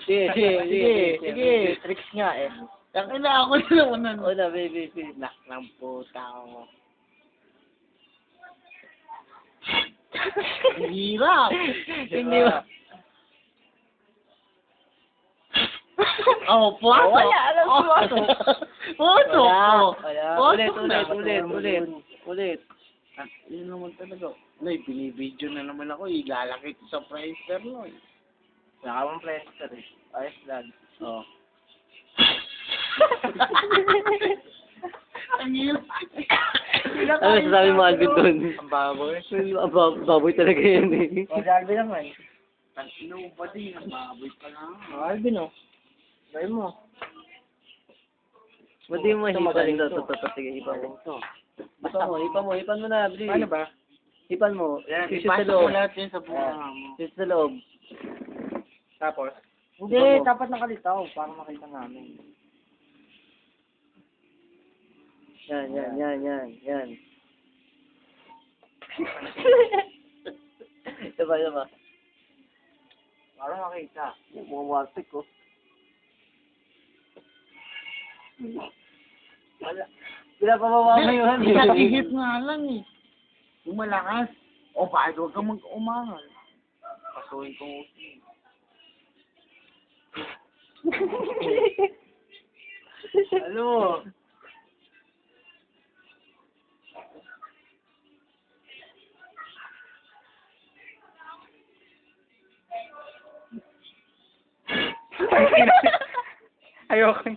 Sige, tricks nga eh. Ina ako naman nun. Una, baby, ng puta ko. Hirap. Hindi ba? Oh, puwaso. Wala, alam ko. Puwaso. Puwaso. Wala. Ulit. Yun naman talaga. Nay, binibidyo na naman ako. Ilalaki ko sa Friendster, no. Wala ka mong Friendster eh. Ayos lang. Oh. Ang hirap. Ano sasabi mo, Alvin, doon? Ang baboy. Baboy talaga yan eh. O, si Alvin naman. Tantino ba din? Ang baboy pa lang. O, Alvin o. Gaya mo. Ba't di mo hipan ito? Sige, hipan mo. Basta mo, hipan mo na, Bri. Paano ba? Hipan mo. Yan, Shoot sa ipasok loob. mo lahat yun sa bunga mo. Shoot sa loob. Tapos? Hindi, dapat nakalitaw para makita namin. Yan. Diba? Para makita. Mukhang wartik ko. Wala. Pinapababa mo yun. Nakihit nga lang eh. Yung malakas. O, bakit huwag kang mag-umangal? Pasuhin ko usi. Ano? Ayoko.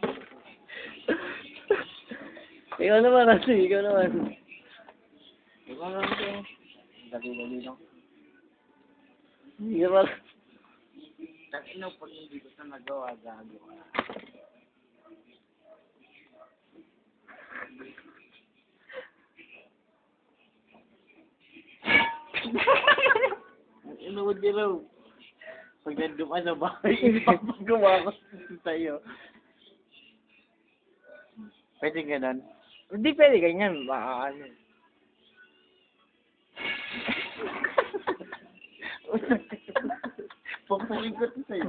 Ikaw naman, Asi. Ikaw naman. Ikaw lang ito. Dali-dali lang. Hindi naman. Tangina, pag hindi ko sa nagawa, gago ka. Inuod niya raw. Pag nandun ka sa bahay, ipapagawa ko sa'yo. Pwede ganun? Hindi pwede ganyan. Baka ano. Pupukin ko ito sa'yo.